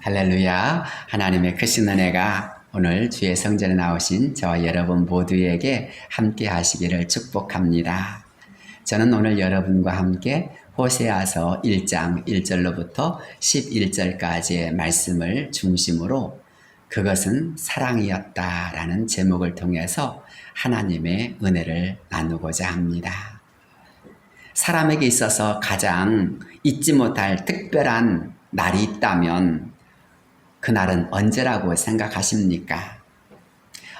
할렐루야. 하나님의 크신 은혜가 오늘 주의 성전에 나오신 저와 여러분 모두에게 함께 하시기를 축복합니다. 저는 오늘 여러분과 함께 호세아서 1장 1절로부터 11절까지의 말씀을 중심으로 그것은 사랑이었다라는 제목을 통해서 하나님의 은혜를 나누고자 합니다. 사람에게 있어서 가장 잊지 못할 특별한 날이 있다면 그날은 언제라고 생각하십니까?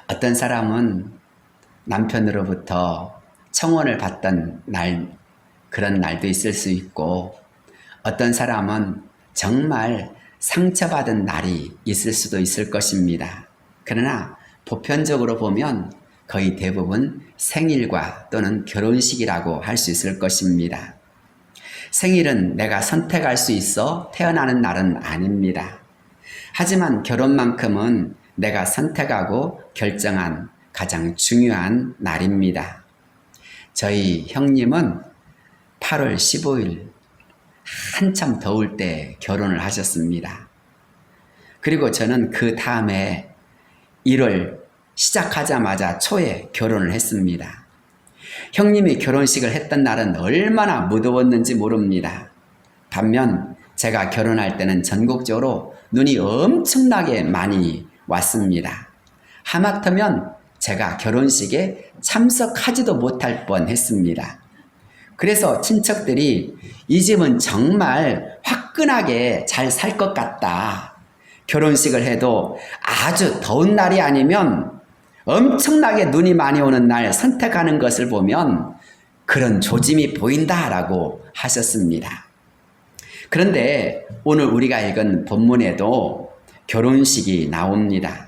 어떤 사람은 남편으로부터 청혼을 받던 날, 그런 날도 있을 수 있고, 어떤 사람은 정말 상처받은 날이 있을 수도 있을 것입니다. 그러나 보편적으로 보면 거의 대부분 생일과 또는 결혼식이라고 할 수 있을 것입니다. 생일은 내가 선택할 수 있어 태어나는 날은 아닙니다. 하지만 결혼만큼은 내가 선택하고 결정한 가장 중요한 날입니다. 저희 형님은 8월 15일 한참 더울 때 결혼을 하셨습니다. 그리고 저는 그 다음에 1월 시작하자마자 초에 결혼을 했습니다. 형님이 결혼식을 했던 날은 얼마나 무더웠는지 모릅니다. 반면 제가 결혼할 때는 전국적으로 눈이 엄청나게 많이 왔습니다. 하마터면 제가 결혼식에 참석하지도 못할 뻔했습니다. 그래서 친척들이 이 집은 정말 화끈하게 잘 살 것 같다. 결혼식을 해도 아주 더운 날이 아니면 엄청나게 눈이 많이 오는 날 선택하는 것을 보면 그런 조짐이 보인다라고 하셨습니다. 그런데 오늘 우리가 읽은 본문에도 결혼식이 나옵니다.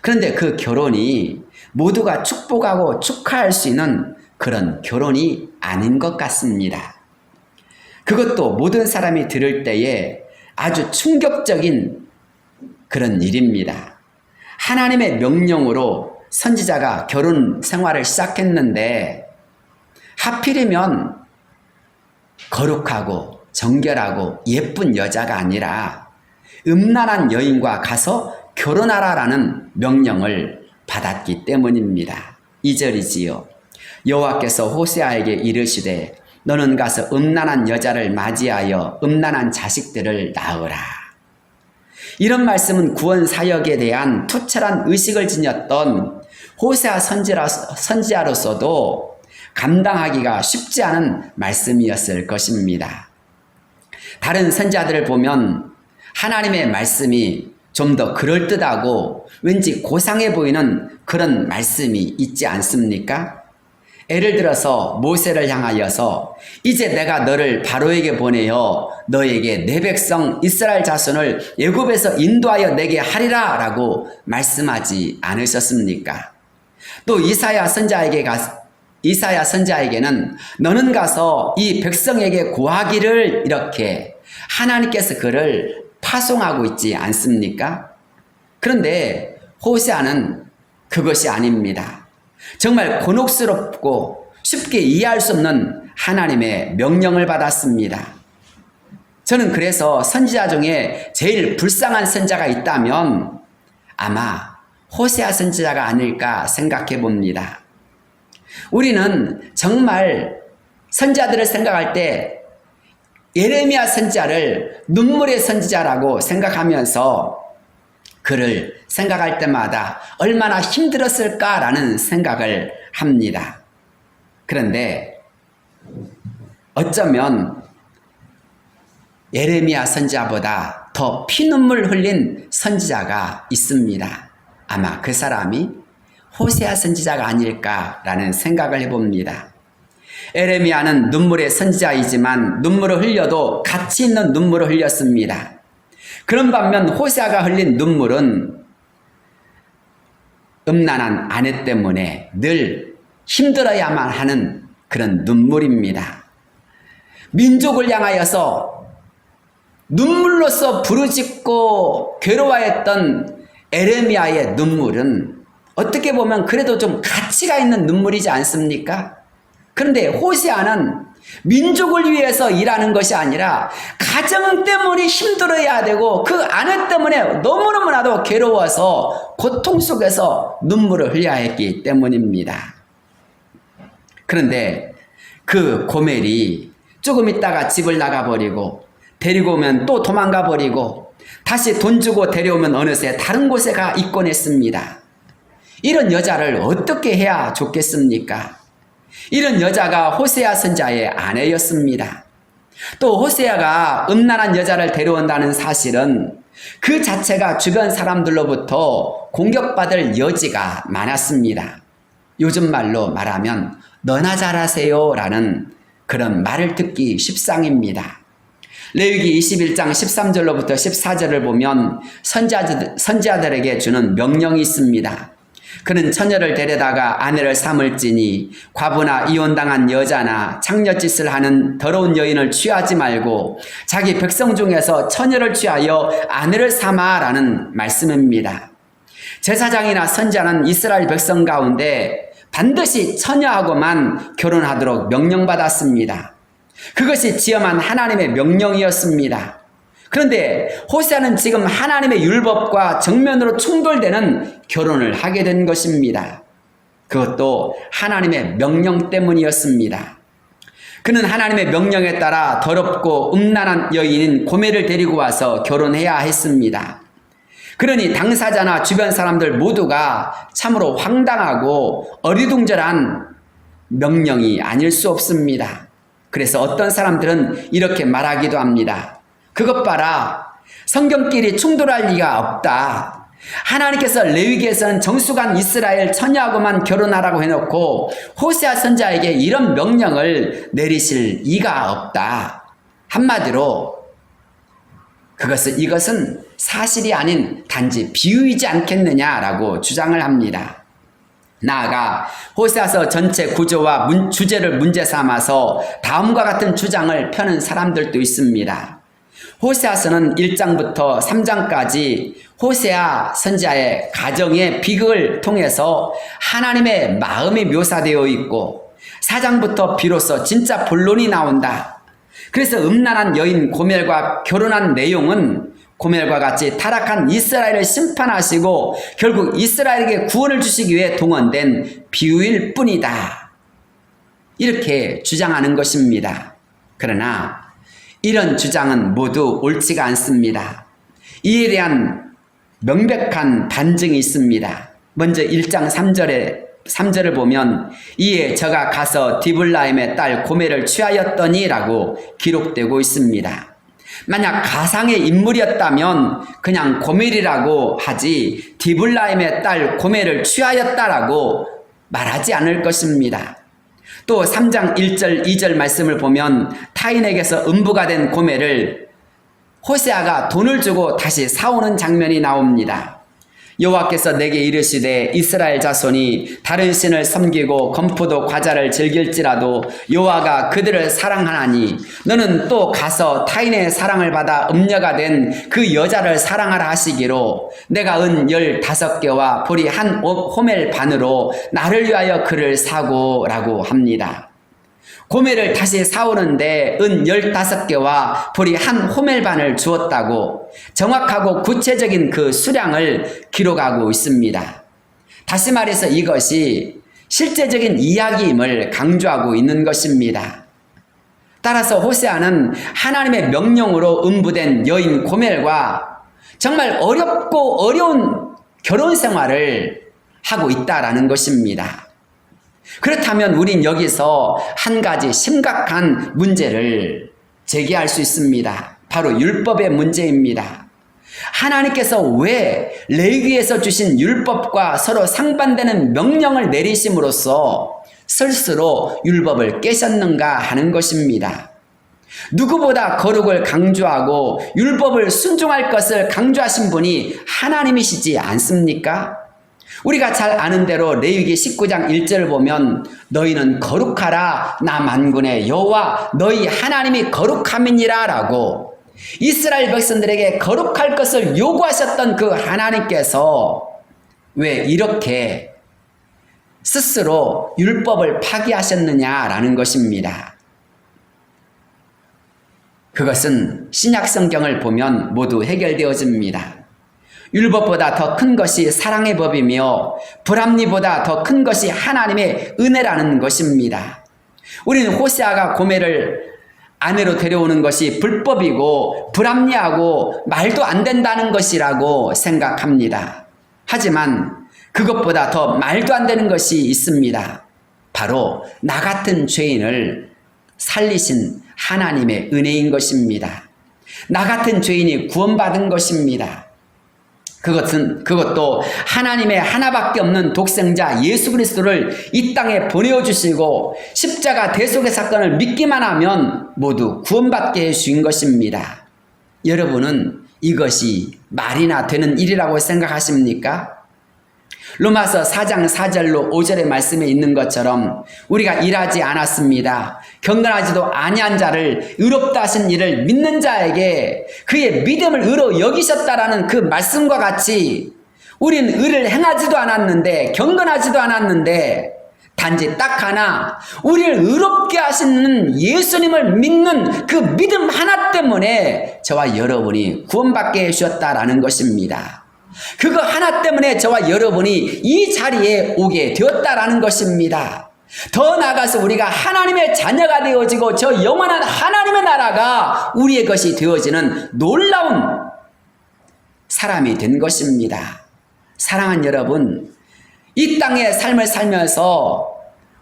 그런데 그 결혼이 모두가 축복하고 축하할 수 있는 그런 결혼이 아닌 것 같습니다. 그것도 모든 사람이 들을 때에 아주 충격적인 그런 일입니다. 하나님의 명령으로 선지자가 결혼 생활을 시작했는데 하필이면 거룩하고 정결하고 예쁜 여자가 아니라 음란한 여인과 가서 결혼하라라는 명령을 받았기 때문입니다. 2절이지요. 여호와께서 호세아에게 이르시되 너는 가서 음란한 여자를 맞이하여 음란한 자식들을 낳으라. 이런 말씀은 구원 사역에 대한 투철한 의식을 지녔던 호세아 선지자로서도 감당하기가 쉽지 않은 말씀이었을 것입니다. 다른 선지자들을 보면 하나님의 말씀이 좀 더 그럴듯하고 왠지 고상해 보이는 그런 말씀이 있지 않습니까? 예를 들어서 모세를 향하여서 이제 내가 너를 바로에게 보내어 너에게 내 백성 이스라엘 자손을 애굽에서 인도하여 내게 하리라 라고 말씀하지 않으셨습니까? 또 이사야 선지자에게는 너는 가서 이 백성에게 구하기를 이렇게 하나님께서 그를 파송하고 있지 않습니까? 그런데 호세아는 그것이 아닙니다. 정말 곤혹스럽고 쉽게 이해할 수 없는 하나님의 명령을 받았습니다. 저는 그래서 선지자 중에 제일 불쌍한 선지자가 있다면 아마 호세아 선지자가 아닐까 생각해 봅니다. 우리는 정말 선지자들을 생각할 때 예레미야 선지자를 눈물의 선지자라고 생각하면서 그를 생각할 때마다 얼마나 힘들었을까라는 생각을 합니다. 그런데 어쩌면 예레미야 선지자보다 더 피눈물 흘린 선지자가 있습니다. 아마 그 사람이 호세아 선지자가 아닐까라는 생각을 해봅니다. 예레미야는 눈물의 선지자이지만 눈물을 흘려도 가치 있는 눈물을 흘렸습니다. 그런 반면 호세아가 흘린 눈물은 음란한 아내 때문에 늘 힘들어야만 하는 그런 눈물입니다. 민족을 향하여서 눈물로서 부르짖고 괴로워했던 예레미야의 눈물은 어떻게 보면 그래도 좀 가치가 있는 눈물이지 않습니까? 그런데 호세아는 민족을 위해서 일하는 것이 아니라 가정 때문에 힘들어야 되고 그 아내 때문에 너무너무나도 괴로워서 고통 속에서 눈물을 흘려야 했기 때문입니다. 그런데 그 고멜이 조금 있다가 집을 나가버리고 데리고 오면 또 도망가버리고 다시 돈 주고 데려오면 어느새 다른 곳에 가 있곤 했습니다. 이런 여자를 어떻게 해야 좋겠습니까? 이런 여자가 호세아 선지자의 아내였습니다. 또 호세아가 음란한 여자를 데려온다는 사실은 그 자체가 주변 사람들로부터 공격받을 여지가 많았습니다. 요즘 말로 말하면 너나 잘하세요 라는 그런 말을 듣기 십상입니다. 레위기 21장 13절로부터 14절을 보면 선지자들에게 주는 명령이 있습니다. 그는 처녀를 데려다가 아내를 삼을지니 과부나 이혼당한 여자나 창녀짓을 하는 더러운 여인을 취하지 말고 자기 백성 중에서 처녀를 취하여 아내를 삼아라는 말씀입니다. 제사장이나 선지자는 이스라엘 백성 가운데 반드시 처녀하고만 결혼하도록 명령받았습니다. 그것이 지엄한 하나님의 명령이었습니다. 그런데 호세아는 지금 하나님의 율법과 정면으로 충돌되는 결혼을 하게 된 것입니다. 그것도 하나님의 명령 때문이었습니다. 그는 하나님의 명령에 따라 더럽고 음란한 여인인 고멜을 데리고 와서 결혼해야 했습니다. 그러니 당사자나 주변 사람들 모두가 참으로 황당하고 어리둥절한 명령이 아닐 수 없습니다. 그래서 어떤 사람들은 이렇게 말하기도 합니다. 그것 봐라. 성경끼리 충돌할 리가 없다. 하나님께서 레위기에서는 정숙한 이스라엘 처녀하고만 결혼하라고 해놓고 호세아 선지자에게 이런 명령을 내리실 이가 없다. 한마디로 이것은 사실이 아닌 단지 비유이지 않겠느냐라고 주장을 합니다. 나아가 호세아서 전체 구조와 주제를 문제 삼아서 다음과 같은 주장을 펴는 사람들도 있습니다. 호세아서는 1장부터 3장까지 호세아 선지자의 가정의 비극을 통해서 하나님의 마음이 묘사되어 있고 4장부터 비로소 진짜 본론이 나온다. 그래서 음란한 여인 고멜과 결혼한 내용은 고멜과 같이 타락한 이스라엘을 심판하시고 결국 이스라엘에게 구원을 주시기 위해 동원된 비유일 뿐이다. 이렇게 주장하는 것입니다. 그러나 이런 주장은 모두 옳지가 않습니다. 이에 대한 명백한 반증이 있습니다. 먼저 1장 3절을 보면 이에 저가 가서 디블라임의 딸 고멜을 취하였더니 라고 기록되고 있습니다. 만약 가상의 인물이었다면 그냥 고멜이라고 하지 디블라임의 딸 고멜을 취하였다라고 말하지 않을 것입니다. 또 3장 1절 2절 말씀을 보면 타인에게서 음부가 된 고멜을 호세아가 돈을 주고 다시 사오는 장면이 나옵니다. 여호와께서 내게 이르시되 이스라엘 자손이 다른 신을 섬기고 검포도 과자를 즐길지라도 여호와가 그들을 사랑하나니 너는 또 가서 타인의 사랑을 받아 음녀가 된 그 여자를 사랑하라 하시기로 내가 은 15개와 보리 한 호멜 반으로 나를 위하여 그를 사고라고 합니다. 고멜을 다시 사오는데 은 15개와 보리 한 호멜 반을 주었다고 정확하고 구체적인 그 수량을 기록하고 있습니다. 다시 말해서 이것이 실제적인 이야기임을 강조하고 있는 것입니다. 따라서 호세아는 하나님의 명령으로 음부된 여인 고멜과 정말 어렵고 어려운 결혼 생활을 하고 있다라는 것입니다. 그렇다면 우린 여기서 한 가지 심각한 문제를 제기할 수 있습니다. 바로 율법의 문제입니다. 하나님께서 왜 레위기에서 주신 율법과 서로 상반되는 명령을 내리심으로써 스스로 율법을 깨셨는가 하는 것입니다. 누구보다 거룩을 강조하고 율법을 순종할 것을 강조하신 분이 하나님이시지 않습니까? 우리가 잘 아는 대로 레위기 19장 1절을 보면 너희는 거룩하라 나 만군의 여호와 너희 하나님이 거룩함이니라 라고 이스라엘 백성들에게 거룩할 것을 요구하셨던 그 하나님께서 왜 이렇게 스스로 율법을 파기하셨느냐라는 것입니다. 그것은 신약 성경을 보면 모두 해결되어집니다. 율법보다 더 큰 것이 사랑의 법이며 불합리보다 더 큰 것이 하나님의 은혜라는 것입니다. 우리는 호세아가 고멜을 아내로 데려오는 것이 불법이고 불합리하고 말도 안 된다는 것이라고 생각합니다. 하지만 그것보다 더 말도 안 되는 것이 있습니다. 바로 나 같은 죄인을 살리신 하나님의 은혜인 것입니다. 나 같은 죄인이 구원받은 것입니다. 그것도 하나님의 하나밖에 없는 독생자 예수 그리스도를 이 땅에 보내주시고 십자가 대속의 사건을 믿기만 하면 모두 구원받게 해주신 것입니다. 여러분은 이것이 말이나 되는 일이라고 생각하십니까? 로마서 4장 4절로 5절의 말씀에 있는 것처럼 우리가 일하지 않았습니다. 경건하지도 아니한 자를 의롭다 하신 이를 믿는 자에게 그의 믿음을 의로 여기셨다라는 그 말씀과 같이 우린 의를 행하지도 않았는데 경건하지도 않았는데 단지 딱 하나 우리를 의롭게 하시는 예수님을 믿는 그 믿음 하나 때문에 저와 여러분이 구원받게 해주셨다라는 것입니다. 그거 하나 때문에 저와 여러분이 이 자리에 오게 되었다라는 것입니다. 더 나아가서 우리가 하나님의 자녀가 되어지고 저 영원한 하나님의 나라가 우리의 것이 되어지는 놀라운 사람이 된 것입니다. 사랑하는 여러분, 이 땅의 삶을 살면서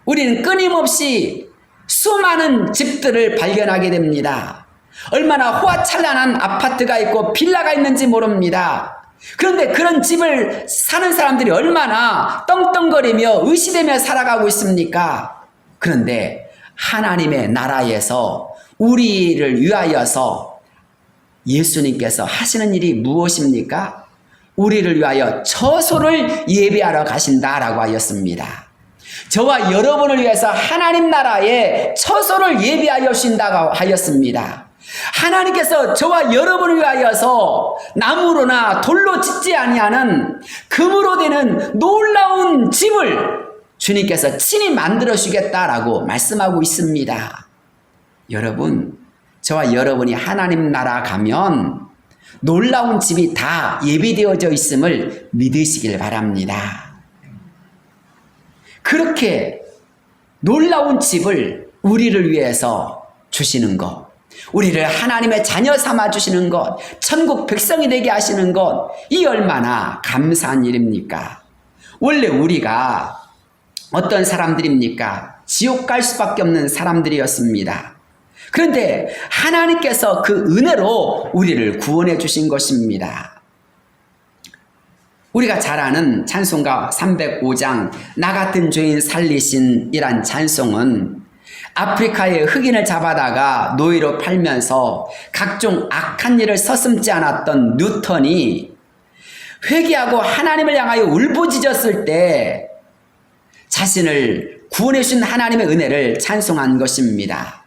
우리는 끊임없이 수많은 집들을 발견하게 됩니다. 얼마나 호화찬란한 아파트가 있고 빌라가 있는지 모릅니다. 그런데 그런 집을 사는 사람들이 얼마나 떵떵거리며 의시되며 살아가고 있습니까? 그런데 하나님의 나라에서 우리를 위하여서 예수님께서 하시는 일이 무엇입니까? 우리를 위하여 처소를 예비하러 가신다라고 하였습니다. 저와 여러분을 위해서 하나님 나라에 처소를 예비하여 주신다고 하였습니다. 하나님께서 저와 여러분을 위하여서 나무로나 돌로 짓지 아니하는 금으로 되는 놀라운 집을 주님께서 친히 만들어 주겠다라고 말씀하고 있습니다. 여러분, 저와 여러분이 하나님 나라 가면 놀라운 집이 다 예비되어져 있음을 믿으시길 바랍니다. 그렇게 놀라운 집을 우리를 위해서 주시는 것, 우리를 하나님의 자녀 삼아 주시는 것, 천국 백성이 되게 하시는 것, 이 얼마나 감사한 일입니까? 원래 우리가 어떤 사람들입니까? 지옥 갈 수밖에 없는 사람들이었습니다. 그런데 하나님께서 그 은혜로 우리를 구원해 주신 것입니다. 우리가 잘 아는 찬송가 305장 나 같은 죄인 살리신 이란 찬송은 아프리카의 흑인을 잡아다가 노예로 팔면서 각종 악한 일을 서슴지 않았던 뉴턴이 회개하고 하나님을 향하여 울부짖었을 때 자신을 구원해 주신 하나님의 은혜를 찬송한 것입니다.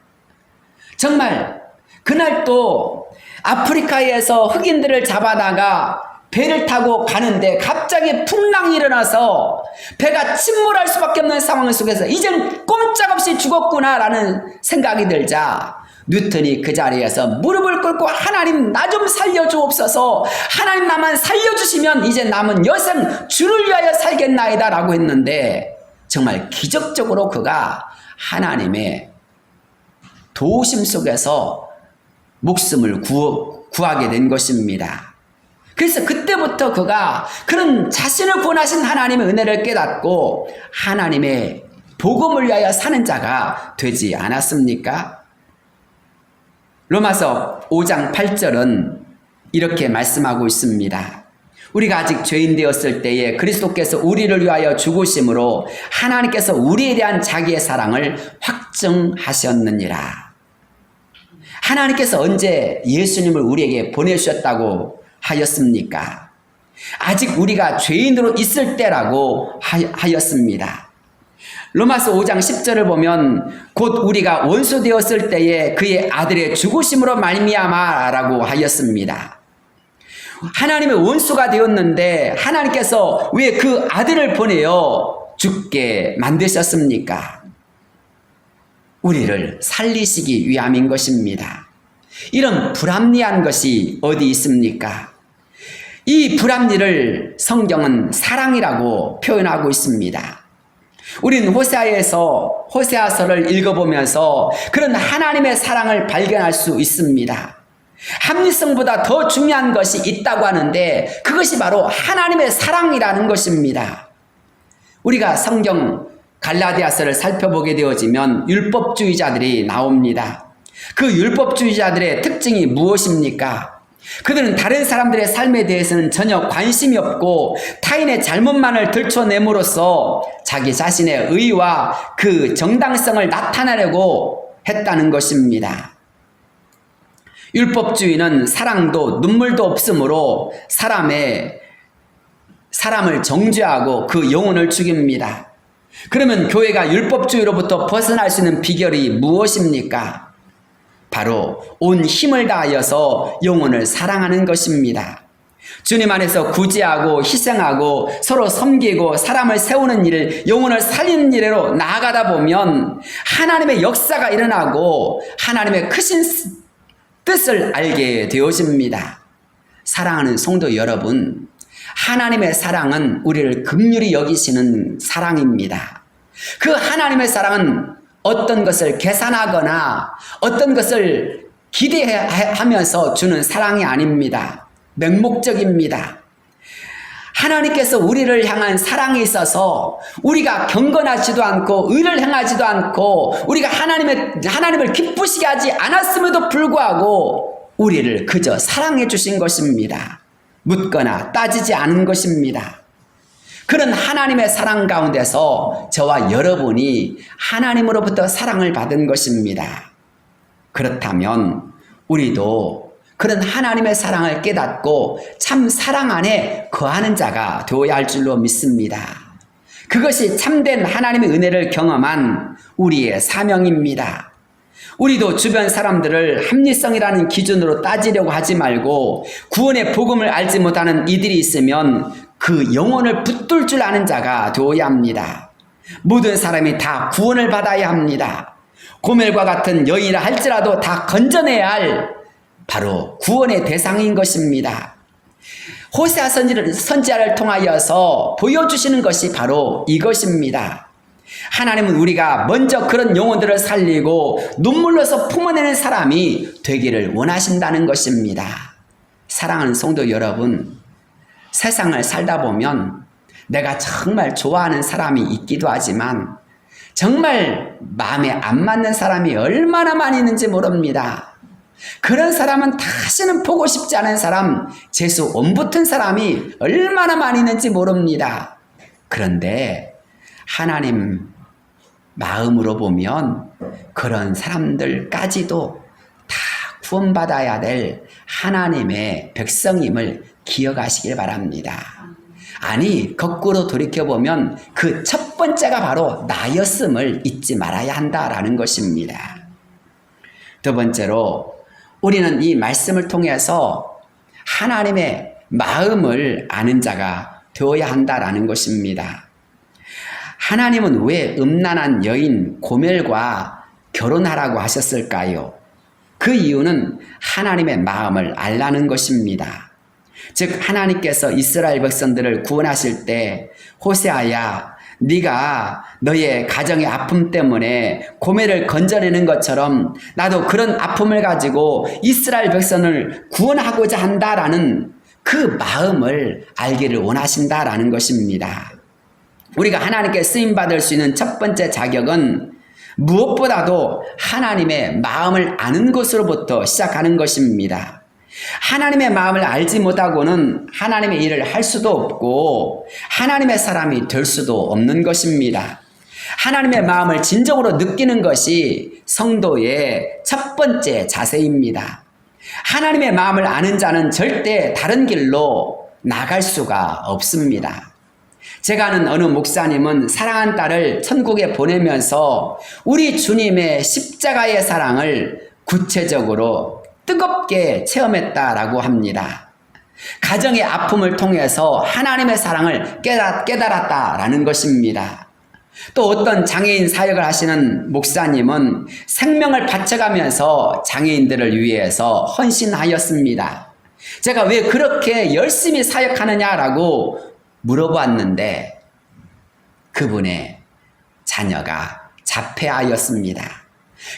정말 그날 또 아프리카에서 흑인들을 잡아다가 배를 타고 가는데 갑자기 풍랑이 일어나서 배가 침몰할 수밖에 없는 상황 속에서 이젠 꼼짝없이 죽었구나라는 생각이 들자 뉴턴이 그 자리에서 무릎을 꿇고 하나님 나 좀 살려주옵소서, 하나님 나만 살려주시면 이제 남은 여생 주를 위하여 살겠나이다 라고 했는데 정말 기적적으로 그가 하나님의 도우심 속에서 목숨을 구하게 된 것입니다. 그래서 그때부터 그가 그런 자신을 구원하신 하나님의 은혜를 깨닫고 하나님의 복음을 위하여 사는 자가 되지 않았습니까? 로마서 5장 8절은 이렇게 말씀하고 있습니다. 우리가 아직 죄인 되었을 때에 그리스도께서 우리를 위하여 죽으심으로 하나님께서 우리에 대한 자기의 사랑을 확증하셨느니라. 하나님께서 언제 예수님을 우리에게 보내주셨다고 하였습니까? 아직 우리가 죄인으로 있을 때라고 하였습니다. 로마서 5장 10절을 보면 곧 우리가 원수 되었을 때에 그의 아들의 죽으심으로 말미암아라고 하였습니다. 하나님의 원수가 되었는데 하나님께서 왜 그 아들을 보내어 죽게 만드셨습니까? 우리를 살리시기 위함인 것입니다. 이런 불합리한 것이 어디 있습니까? 이 불합리를 성경은 사랑이라고 표현하고 있습니다. 우린 호세아서를 읽어보면서 그런 하나님의 사랑을 발견할 수 있습니다. 합리성보다 더 중요한 것이 있다고 하는데 그것이 바로 하나님의 사랑이라는 것입니다. 우리가 성경 갈라디아서를 살펴보게 되어지면 율법주의자들이 나옵니다. 그 율법주의자들의 특징이 무엇입니까? 그들은 다른 사람들의 삶에 대해서는 전혀 관심이 없고 타인의 잘못만을 들춰냄으로써 자기 자신의 의와 그 정당성을 나타내려고 했다는 것입니다. 율법주의는 사랑도 눈물도 없으므로 사람을 정죄하고 그 영혼을 죽입니다. 그러면 교회가 율법주의로부터 벗어날 수 있는 비결이 무엇입니까? 바로 온 힘을 다하여서 영혼을 사랑하는 것입니다. 주님 안에서 구제하고 희생하고 서로 섬기고 사람을 세우는 일, 영혼을 살리는 일로 나아가다 보면 하나님의 역사가 일어나고 하나님의 크신 뜻을 알게 되어집니다. 사랑하는 성도 여러분, 하나님의 사랑은 우리를 긍휼히 여기시는 사랑입니다. 그 하나님의 사랑은 어떤 것을 계산하거나 어떤 것을 기대하면서 주는 사랑이 아닙니다. 맹목적입니다. 하나님께서 우리를 향한 사랑에 있어서 우리가 경건하지도 않고 의를 행하지도 않고 우리가 하나님을 기쁘시게 하지 않았음에도 불구하고 우리를 그저 사랑해 주신 것입니다. 묻거나 따지지 않은 것입니다. 그런 하나님의 사랑 가운데서 저와 여러분이 하나님으로부터 사랑을 받은 것입니다. 그렇다면 우리도 그런 하나님의 사랑을 깨닫고 참 사랑 안에 거하는 자가 되어야 할 줄로 믿습니다. 그것이 참된 하나님의 은혜를 경험한 우리의 사명입니다. 우리도 주변 사람들을 합리성이라는 기준으로 따지려고 하지 말고 구원의 복음을 알지 못하는 이들이 있으면 그 영혼을 붙들 줄 아는 자가 되어야 합니다. 모든 사람이 다 구원을 받아야 합니다. 고멜과 같은 여인이라 할지라도 다 건져내야 할 바로 구원의 대상인 것입니다. 호세아 선지자를 통하여서 보여주시는 것이 바로 이것입니다. 하나님은 우리가 먼저 그런 영혼들을 살리고 눈물로서 품어내는 사람이 되기를 원하신다는 것입니다. 사랑하는 성도 여러분, 세상을 살다 보면 내가 정말 좋아하는 사람이 있기도 하지만 정말 마음에 안 맞는 사람이 얼마나 많이 있는지 모릅니다. 그런 사람은 다시는 보고 싶지 않은 사람, 재수 옴붙은 사람이 얼마나 많이 있는지 모릅니다. 그런데 하나님 마음으로 보면 그런 사람들까지도 다 구원받아야 될 하나님의 백성임을 기억하시길 바랍니다. 아니, 거꾸로 돌이켜보면 그 첫 번째가 바로 나였음을 잊지 말아야 한다라는 것입니다. 두 번째로 우리는 이 말씀을 통해서 하나님의 마음을 아는 자가 되어야 한다라는 것입니다. 하나님은 왜 음란한 여인 고멜과 결혼하라고 하셨을까요? 그 이유는 하나님의 마음을 알라는 것입니다. 즉 하나님께서 이스라엘 백성들을 구원하실 때 호세아야, 네가 너의 가정의 아픔 때문에 고멜을 건져내는 것처럼 나도 그런 아픔을 가지고 이스라엘 백성을 구원하고자 한다라는 그 마음을 알기를 원하신다라는 것입니다. 우리가 하나님께 쓰임받을 수 있는 첫 번째 자격은 무엇보다도 하나님의 마음을 아는 것으로부터 시작하는 것입니다. 하나님의 마음을 알지 못하고는 하나님의 일을 할 수도 없고 하나님의 사람이 될 수도 없는 것입니다. 하나님의 마음을 진정으로 느끼는 것이 성도의 첫 번째 자세입니다. 하나님의 마음을 아는 자는 절대 다른 길로 나갈 수가 없습니다. 제가 아는 어느 목사님은 사랑한 딸을 천국에 보내면서 우리 주님의 십자가의 사랑을 구체적으로 뜨겁게 체험했다라고 합니다. 가정의 아픔을 통해서 하나님의 사랑을 깨달았다라는 것입니다. 또 어떤 장애인 사역을 하시는 목사님은 생명을 바쳐가면서 장애인들을 위해서 헌신하였습니다. 제가 왜 그렇게 열심히 사역하느냐라고 물어봤는데 그분의 자녀가 자폐아였습니다.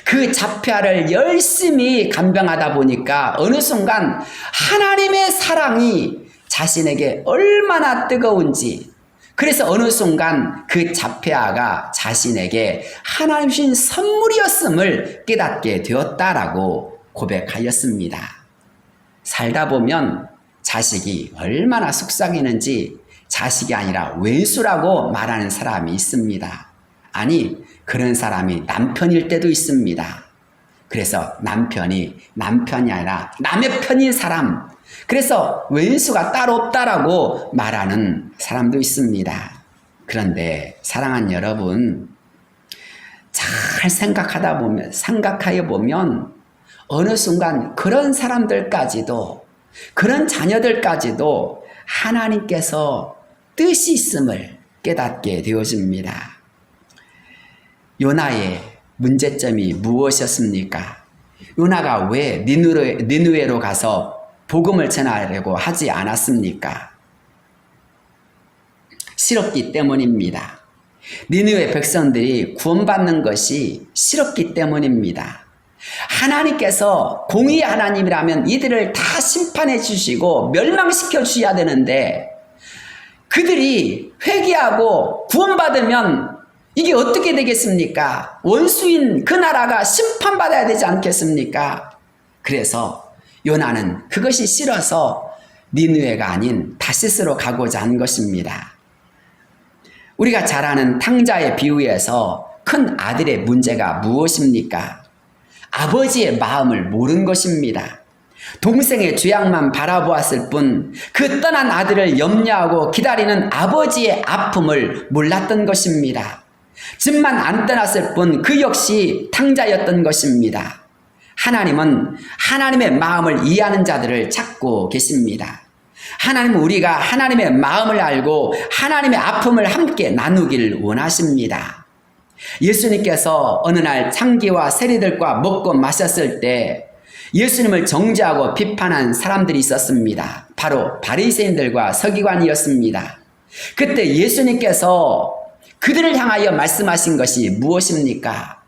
그 자폐아를 열심히 간병하다 보니까 어느 순간 하나님의 사랑이 자신에게 얼마나 뜨거운지, 그래서 어느 순간 그 자폐아가 자신에게 하나님 주신 선물이었음을 깨닫게 되었다라고 고백하였습니다. 살다 보면 자식이 얼마나 속삭이는지 자식이 아니라 왼수라고 말하는 사람이 있습니다. 아니, 그런 사람이 남편일 때도 있습니다. 그래서 남편이 아니라 남의 편인 사람, 그래서 왼수가 따로 없다라고 말하는 사람도 있습니다. 그런데 사랑하는 여러분, 잘 생각하여 보면 어느 순간 그런 사람들까지도, 그런 자녀들까지도 하나님께서 뜻이 있음을 깨닫게 되어집니다. 요나의 문제점이 무엇이었습니까? 요나가 왜 니느웨로 가서 복음을 전하려고 하지 않았습니까? 싫었기 때문입니다. 니느웨 백성들이 구원받는 것이 싫었기 때문입니다. 하나님께서 공의의 하나님이라면 이들을 다 심판해 주시고 멸망시켜 주셔야 되는데 그들이 회개하고 구원받으면 이게 어떻게 되겠습니까? 원수인 그 나라가 심판받아야 되지 않겠습니까? 그래서 요나는 그것이 싫어서 니느웨가 아닌 다시스로 가고자 한 것입니다. 우리가 잘 아는 탕자의 비유에서 큰 아들의 문제가 무엇입니까? 아버지의 마음을 모른 것입니다. 동생의 죄악만 바라보았을 뿐 그 떠난 아들을 염려하고 기다리는 아버지의 아픔을 몰랐던 것입니다. 집만 안 떠났을 뿐 그 역시 탕자였던 것입니다. 하나님은 하나님의 마음을 이해하는 자들을 찾고 계십니다. 하나님은 우리가 하나님의 마음을 알고 하나님의 아픔을 함께 나누길 원하십니다. 예수님께서 어느 날 창기와 세리들과 먹고 마셨을 때 예수님을 정죄하고 비판한 사람들이 있었습니다. 바로 바리새인들과 서기관이었습니다. 그때 예수님께서 그들을 향하여 말씀하신 것이 무엇입니까?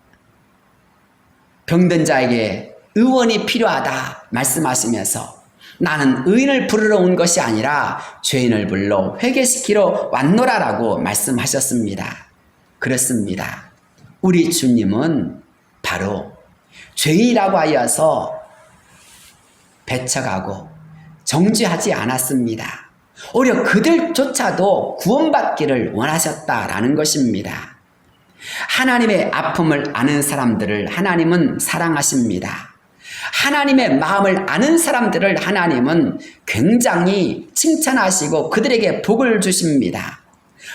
병든 자에게 의원이 필요하다 말씀하시면서 나는 의인을 부르러 온 것이 아니라 죄인을 불러 회개시키러 왔노라라고 말씀하셨습니다. 그렇습니다. 우리 주님은 바로 죄인이라고 하여서 배척하고 정죄하지 않았습니다. 오히려 그들조차도 구원받기를 원하셨다라는 것입니다. 하나님의 아픔을 아는 사람들을 하나님은 사랑하십니다. 하나님의 마음을 아는 사람들을 하나님은 굉장히 칭찬하시고 그들에게 복을 주십니다.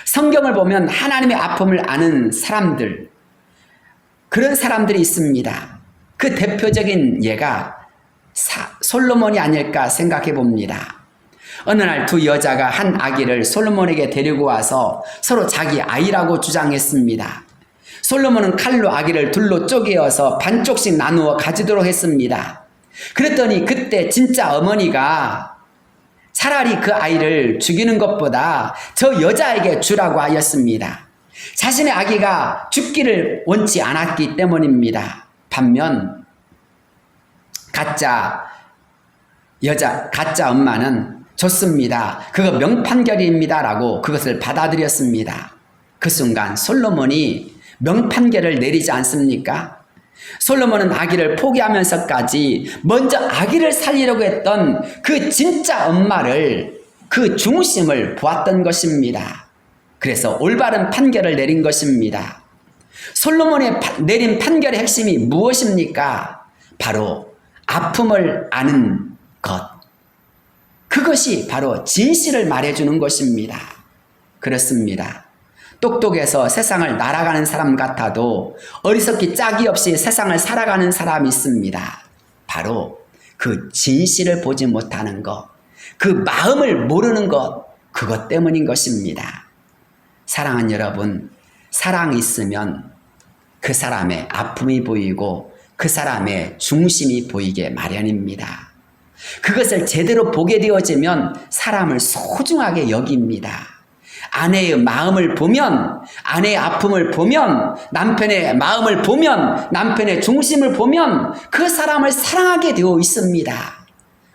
성경을 보면 하나님의 아픔을 아는 사람들, 그런 사람들이 있습니다. 그 대표적인 예가 솔로몬이 아닐까 생각해 봅니다. 어느 날 두 여자가 한 아기를 솔로몬에게 데리고 와서 서로 자기 아이라고 주장했습니다. 솔로몬은 칼로 아기를 둘로 쪼개어서 반쪽씩 나누어 가지도록 했습니다. 그랬더니 그때 진짜 어머니가 차라리 그 아이를 죽이는 것보다 저 여자에게 주라고 하였습니다. 자신의 아기가 죽기를 원치 않았기 때문입니다. 반면 가짜 엄마는 좋습니다. 그거 명판결입니다. 라고 그것을 받아들였습니다. 그 순간 솔로몬이 명판결을 내리지 않습니까? 솔로몬은 아기를 포기하면서까지 먼저 아기를 살리려고 했던 그 진짜 엄마를, 그 중심을 보았던 것입니다. 그래서 올바른 판결을 내린 것입니다. 솔로몬의 내린 판결의 핵심이 무엇입니까? 바로 아픔을 아는 것. 그것이 바로 진실을 말해주는 것입니다. 그렇습니다. 똑똑해서 세상을 날아가는 사람 같아도 어리석기 짝이 없이 세상을 살아가는 사람이 있습니다. 바로 그 진실을 보지 못하는 것, 그 마음을 모르는 것, 그것 때문인 것입니다. 사랑하는 여러분, 사랑이 있으면 그 사람의 아픔이 보이고 그 사람의 중심이 보이게 마련입니다. 그것을 제대로 보게 되어지면 사람을 소중하게 여깁니다. 아내의 마음을 보면, 아내의 아픔을 보면, 남편의 마음을 보면, 남편의 중심을 보면 그 사람을 사랑하게 되어 있습니다.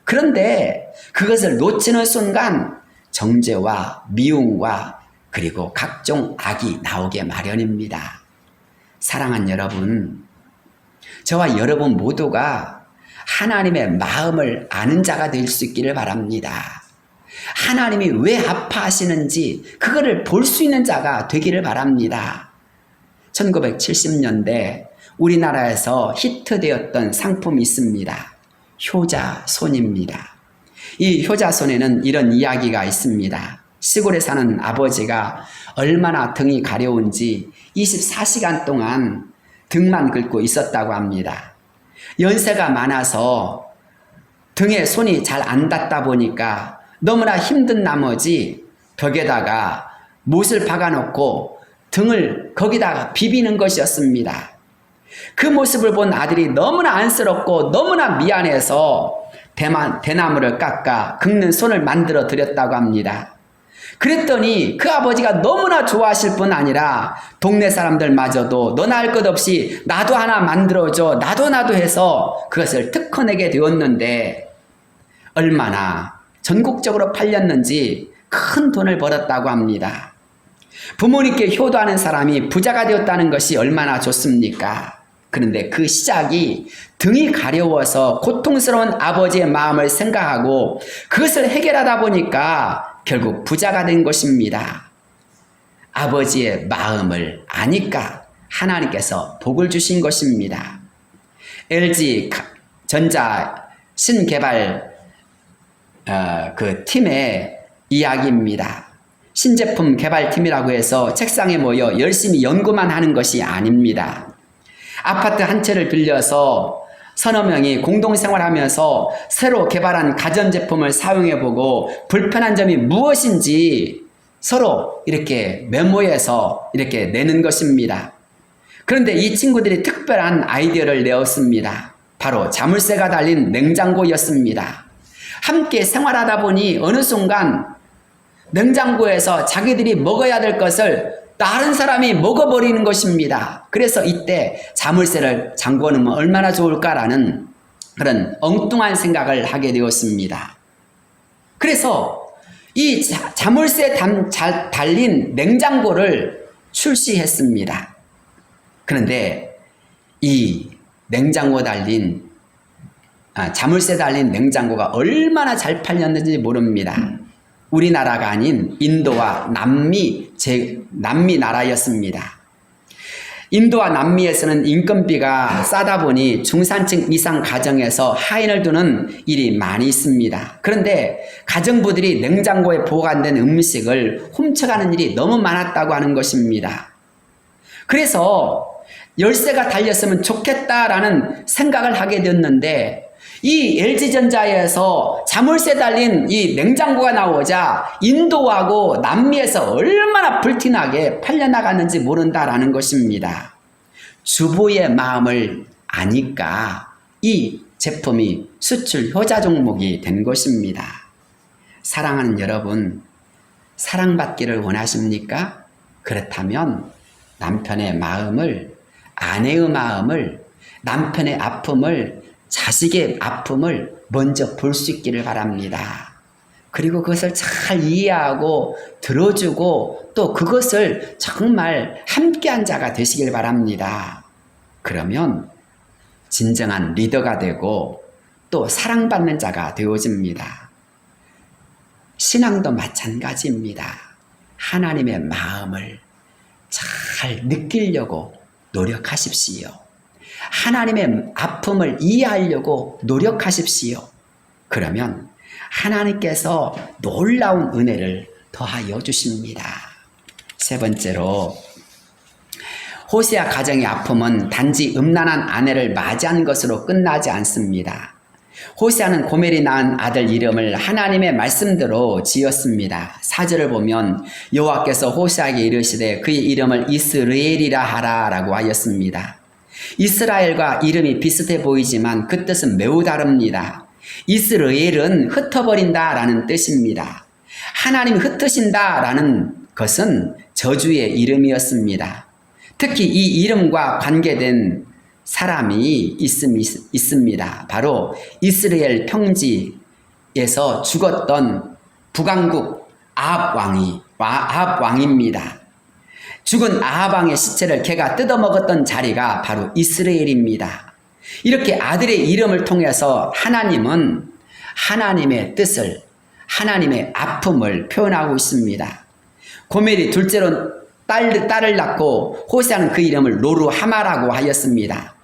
그런데 그것을 놓치는 순간 정죄와 미움과 그리고 각종 악이 나오게 마련입니다. 사랑하는 여러분, 저와 여러분 모두가 하나님의 마음을 아는 자가 될 수 있기를 바랍니다. 하나님이 왜 아파하시는지 그거를 볼 수 있는 자가 되기를 바랍니다. 1970년대 우리나라에서 히트되었던 상품이 있습니다. 효자손입니다. 이 효자손에는 이런 이야기가 있습니다. 시골에 사는 아버지가 얼마나 등이 가려운지 24시간 동안 등만 긁고 있었다고 합니다. 연세가 많아서 등에 손이 잘 안 닿다 보니까 너무나 힘든 나머지 벽에다가 못을 박아놓고 등을 거기다가 비비는 것이었습니다. 그 모습을 본 아들이 너무나 안쓰럽고 너무나 미안해서 대나무를 깎아 긁는 손을 만들어 드렸다고 합니다. 그랬더니 그 아버지가 너무나 좋아하실 뿐 아니라 동네 사람들마저도 너나 할 것 없이 나도 하나 만들어줘, 나도 해서 그것을 특허내게 되었는데 얼마나 전국적으로 팔렸는지 큰 돈을 벌었다고 합니다. 부모님께 효도하는 사람이 부자가 되었다는 것이 얼마나 좋습니까? 그런데 그 시작이 등이 가려워서 고통스러운 아버지의 마음을 생각하고 그것을 해결하다 보니까 결국 부자가 된 것입니다. 아버지의 마음을 아니까 하나님께서 복을 주신 것입니다. LG전자 신개발 그 팀의 이야기입니다. 신제품 개발팀이라고 해서 책상에 모여 열심히 연구만 하는 것이 아닙니다. 아파트 한 채를 빌려서 서너 명이 공동생활하면서 새로 개발한 가전제품을 사용해보고 불편한 점이 무엇인지 서로 이렇게 메모해서 이렇게 내는 것입니다. 그런데 이 친구들이 특별한 아이디어를 내었습니다. 바로 자물쇠가 달린 냉장고였습니다. 함께 생활하다 보니 어느 순간 냉장고에서 자기들이 먹어야 될 것을 다른 사람이 먹어버리는 것입니다. 그래서 이때 자물쇠를 잠궈 놓으면 얼마나 좋을까라는 그런 엉뚱한 생각을 하게 되었습니다. 그래서 이 자물쇠 달린 냉장고를 출시했습니다. 그런데 이 자물쇠 달린 냉장고가 얼마나 잘 팔렸는지 모릅니다. 우리나라가 아닌 인도와 남미 나라였습니다. 인도와 남미에서는 인건비가 싸다 보니 중산층 이상 가정에서 하인을 두는 일이 많이 있습니다. 그런데 가정부들이 냉장고에 보관된 음식을 훔쳐가는 일이 너무 많았다고 하는 것입니다. 그래서 열쇠가 달렸으면 좋겠다라는 생각을 하게 됐는데 이 LG전자에서 자물쇠 달린 이 냉장고가 나오자 인도하고 남미에서 얼마나 불티나게 팔려나갔는지 모른다라는 것입니다. 주부의 마음을 아니까 이 제품이 수출 효자 종목이 된 것입니다. 사랑하는 여러분, 사랑받기를 원하십니까? 그렇다면 남편의 마음을, 아내의 마음을, 남편의 아픔을, 자식의 아픔을 먼저 볼 수 있기를 바랍니다. 그리고 그것을 잘 이해하고 들어주고 또 그것을 정말 함께한 자가 되시길 바랍니다. 그러면 진정한 리더가 되고 또 사랑받는 자가 되어집니다. 신앙도 마찬가지입니다. 하나님의 마음을 잘 느끼려고 노력하십시오. 하나님의 아픔을 이해하려고 노력하십시오. 그러면 하나님께서 놀라운 은혜를 더하여 주십니다. 세 번째로, 호세아 가정의 아픔은 단지 음란한 아내를 맞이한 것으로 끝나지 않습니다. 호세아는 고멜이 낳은 아들 이름을 하나님의 말씀대로 지었습니다. 4절을 보면 여호와께서 호세아에게 이르시되 그의 이름을 이스라엘이라 하라 라고 하였습니다. 이스라엘과 이름이 비슷해 보이지만 그 뜻은 매우 다릅니다. 이스라엘은 흩어버린다 라는 뜻입니다. 하나님이 흩으신다 라는 것은 저주의 이름이었습니다. 특히 이 이름과 관계된 사람이 있습니다. 바로 이스라엘 평지에서 죽었던 북왕국 아합 왕입니다. 죽은 아합 왕의 시체를 개가 뜯어먹었던 자리가 바로 이스라엘입니다. 이렇게 아들의 이름을 통해서 하나님은 하나님의 뜻을, 하나님의 아픔을 표현하고 있습니다. 고멜이 둘째로 딸을 낳고 호세아는 그 이름을 로루하마라고 하였습니다.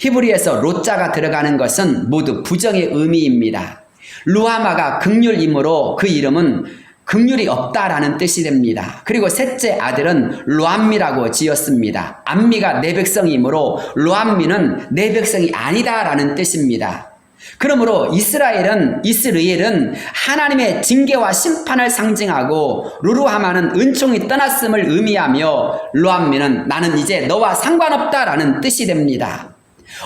히브리에서 로자가 들어가는 것은 모두 부정의 의미입니다. 루하마가 긍휼이므로 그 이름은 긍휼이 없다라는 뜻이 됩니다. 그리고 셋째 아들은 로암미라고 지었습니다. 암미가 내 백성이므로 로암미는 내 백성이 아니다라는 뜻입니다. 그러므로 이스라엘은 하나님의 징계와 심판을 상징하고 루루하마는 은총이 떠났음을 의미하며 로암미는 나는 이제 너와 상관없다라는 뜻이 됩니다.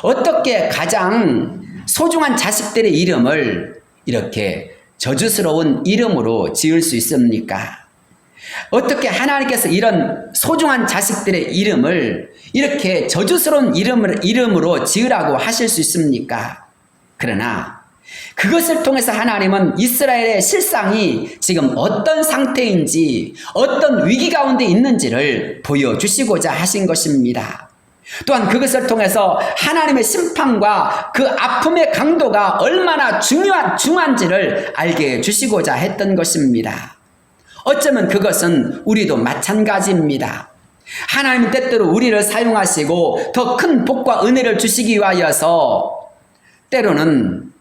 어떻게 가장 소중한 자식들의 이름을 이렇게 저주스러운 이름으로 지을 수 있습니까? 어떻게 하나님께서 이런 소중한 자식들의 이름을 이렇게 저주스러운 이름으로 지으라고 하실 수 있습니까? 그러나 그것을 통해서 하나님은 이스라엘의 실상이 지금 어떤 상태인지, 어떤 위기 가운데 있는지를 보여주시고자 하신 것입니다. 또한 그것을 통해서 하나님의 심판과 그 아픔의 강도가 얼마나 중요한지를 알게 해주시고자 했던 것입니다. 어쩌면 그것은 우리도 마찬가지입니다. 하나님 때때로 우리를 사용하시고 더 큰 복과 은혜를 주시기 위하여서 때로는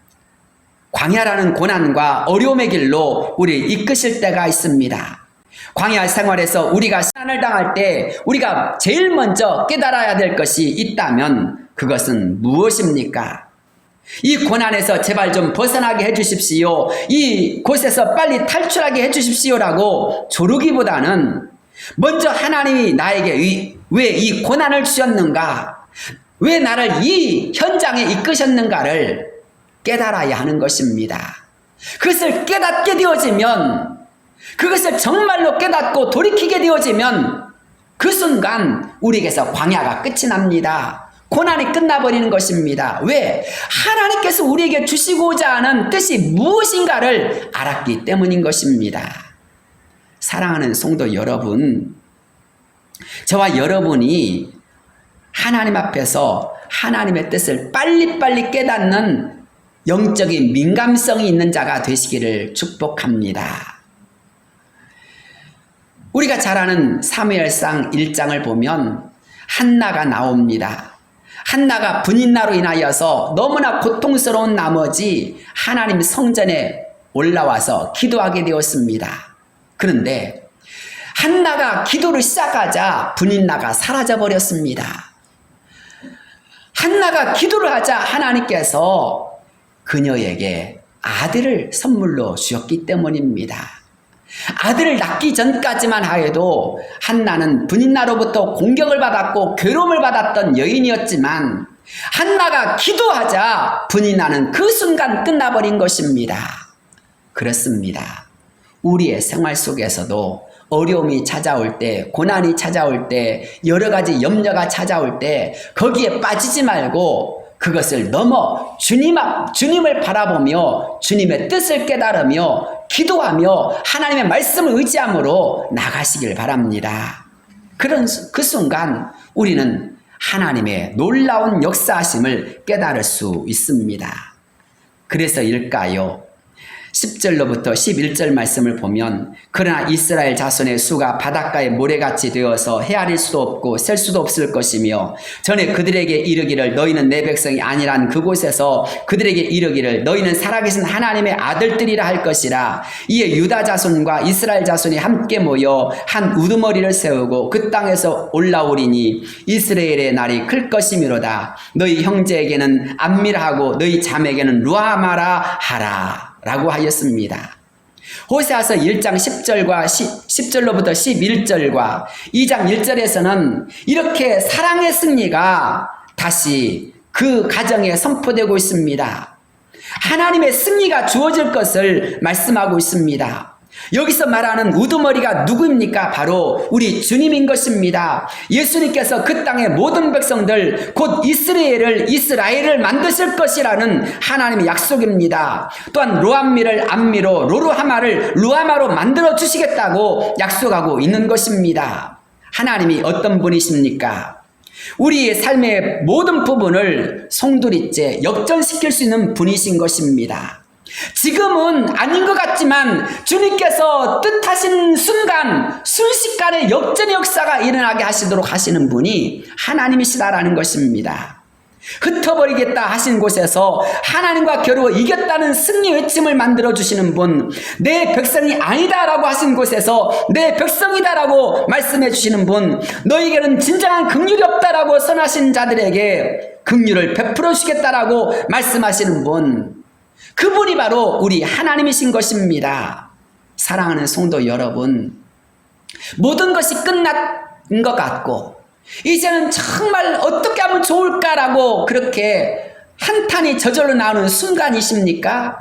광야라는 고난과 어려움의 길로 우리를 이끄실 때가 있습니다. 광야 생활에서 우리가 시련을 당할 때 우리가 제일 먼저 깨달아야 될 것이 있다면 그것은 무엇입니까? 이 고난에서 제발 좀 벗어나게 해주십시오. 이 곳에서 빨리 탈출하게 해주십시오라고 조르기보다는 먼저 하나님이 나에게 왜 이 고난을 주셨는가? 왜 나를 이 현장에 이끄셨는가를 깨달아야 하는 것입니다. 그것을 깨닫게 되어지면, 그것을 정말로 깨닫고 돌이키게 되어지면 그 순간 우리에게서 광야가 끝이 납니다. 고난이 끝나버리는 것입니다. 왜? 하나님께서 우리에게 주시고자 하는 뜻이 무엇인가를 알았기 때문인 것입니다. 사랑하는 성도 여러분, 저와 여러분이 하나님 앞에서 하나님의 뜻을 빨리빨리 깨닫는 영적인 민감성이 있는 자가 되시기를 축복합니다. 우리가 잘 아는 사무엘상 1장을 보면 한나가 나옵니다. 한나가 분인나로 인하여서 너무나 고통스러운 나머지 하나님 성전에 올라와서 기도하게 되었습니다. 그런데 한나가 기도를 시작하자 분인나가 사라져버렸습니다. 한나가 기도를 하자 하나님께서 그녀에게 아들을 선물로 주셨기 때문입니다. 아들을 낳기 전까지만 하여도 한나는 분인나로부터 공격을 받았고 괴로움을 받았던 여인이었지만 한나가 기도하자 분인나는 그 순간 끝나버린 것입니다. 그렇습니다. 우리의 생활 속에서도 어려움이 찾아올 때, 고난이 찾아올 때, 여러 가지 염려가 찾아올 때 거기에 빠지지 말고 그것을 넘어 주님을 바라보며 주님의 뜻을 깨달으며 기도하며 하나님의 말씀을 의지함으로 나가시길 바랍니다. 그 순간 우리는 하나님의 놀라운 역사하심을 깨달을 수 있습니다. 그래서일까요? 10절로부터 11절 말씀을 보면 그러나 이스라엘 자손의 수가 바닷가의 모래같이 되어서 헤아릴 수도 없고 셀 수도 없을 것이며 전에 그들에게 이르기를 너희는 내 백성이 아니란 그곳에서 그들에게 이르기를 너희는 살아계신 하나님의 아들들이라 할 것이라. 이에 유다 자손과 이스라엘 자손이 함께 모여 한 우두머리를 세우고 그 땅에서 올라오리니 이스라엘의 날이 클 것이미로다. 너희 형제에게는 암미라 하고 너희 자매에게는 루아마라 하라 라고 하였습니다. 호세아서 1장 10절로부터 11절과 2장 1절에서는 이렇게 사랑의 승리가 다시 그 가정에 선포되고 있습니다. 하나님의 승리가 주어질 것을 말씀하고 있습니다. 여기서 말하는 우두머리가 누구입니까? 바로 우리 주님인 것입니다. 예수님께서 그 땅의 모든 백성들 곧 이스라엘을 만드실 것이라는 하나님의 약속입니다. 또한 로암미를 암미로 로루하마를 루아마로 만들어 주시겠다고 약속하고 있는 것입니다. 하나님이 어떤 분이십니까? 우리의 삶의 모든 부분을 송두리째 역전시킬 수 있는 분이신 것입니다. 지금은 아닌 것 같지만 주님께서 뜻하신 순간 순식간에 역전의 역사가 일어나게 하시도록 하시는 분이 하나님이시다라는 것입니다. 흩어버리겠다 하신 곳에서 하나님과 겨루어 이겼다는 승리 외침을 만들어주시는 분, 내 백성이 아니다라고 하신 곳에서 내 백성이다라고 말씀해 주시는 분, 너희에게는 진정한 긍휼이 없다라고 선하신 자들에게 긍휼을 베풀어 주시겠다라고 말씀하시는 분, 그분이 바로 우리 하나님이신 것입니다. 사랑하는 성도 여러분, 모든 것이 끝난 것 같고 이제는 정말 어떻게 하면 좋을까라고 그렇게 한탄이 저절로 나오는 순간이십니까?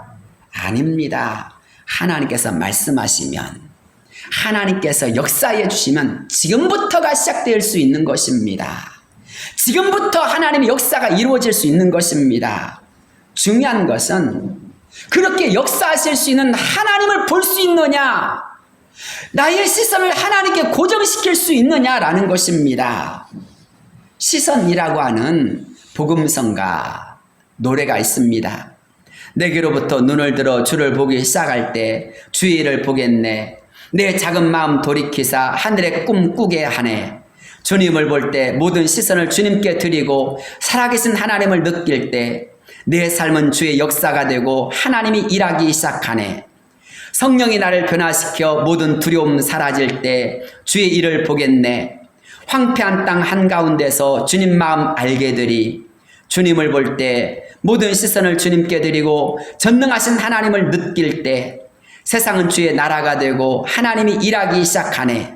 아닙니다. 하나님께서 말씀하시면, 하나님께서 역사해 주시면 지금부터가 시작될 수 있는 것입니다. 지금부터 하나님의 역사가 이루어질 수 있는 것입니다. 중요한 것은 그렇게 역사하실 수 있는 하나님을 볼 수 있느냐, 나의 시선을 하나님께 고정시킬 수 있느냐라는 것입니다. 시선이라고 하는 복음성가 노래가 있습니다. 내게로부터 눈을 들어 주를 보기 시작할 때 주의 일을 보겠네. 내 작은 마음 돌이키사 하늘의 꿈 꾸게 하네. 주님을 볼 때 모든 시선을 주님께 드리고 살아계신 하나님을 느낄 때 내 삶은 주의 역사가 되고 하나님이 일하기 시작하네. 성령이 나를 변화시켜 모든 두려움 사라질 때 주의 일을 보겠네. 황폐한 땅 한가운데서 주님 마음 알게 되리. 주님을 볼 때 모든 시선을 주님께 드리고 전능하신 하나님을 느낄 때 세상은 주의 나라가 되고 하나님이 일하기 시작하네.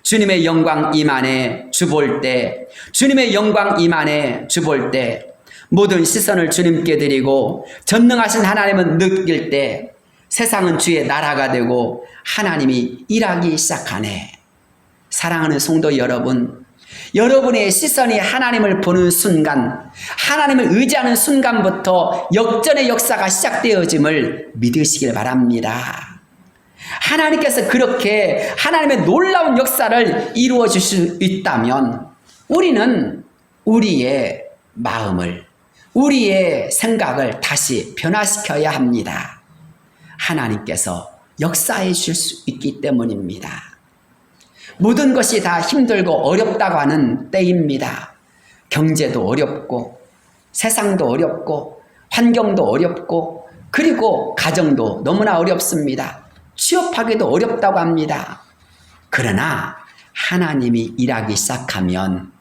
주님의 영광 임하네. 주 볼 때 주님의 영광 임하네. 주 볼 때 모든 시선을 주님께 드리고 전능하신 하나님을 느낄 때 세상은 주의 나라가 되고 하나님이 일하기 시작하네. 사랑하는 성도 여러분, 여러분의 시선이 하나님을 보는 순간, 하나님을 의지하는 순간부터 역전의 역사가 시작되어짐을 믿으시길 바랍니다. 하나님께서 그렇게 하나님의 놀라운 역사를 이루어 주실 수 있다면 우리는 우리의 마음을, 우리의 생각을 다시 변화시켜야 합니다. 하나님께서 역사해 주실 수 있기 때문입니다. 모든 것이 다 힘들고 어렵다고 하는 때입니다. 경제도 어렵고 세상도 어렵고 환경도 어렵고 그리고 가정도 너무나 어렵습니다. 취업하기도 어렵다고 합니다. 그러나 하나님이 일하기 시작하면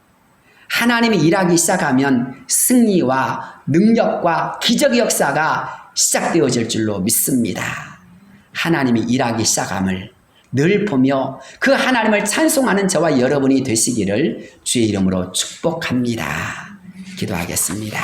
승리와 능력과 기적의 역사가 시작되어질 줄로 믿습니다. 하나님이 일하기 시작함을 늘 보며 그 하나님을 찬송하는 저와 여러분이 되시기를 주의 이름으로 축복합니다. 기도하겠습니다.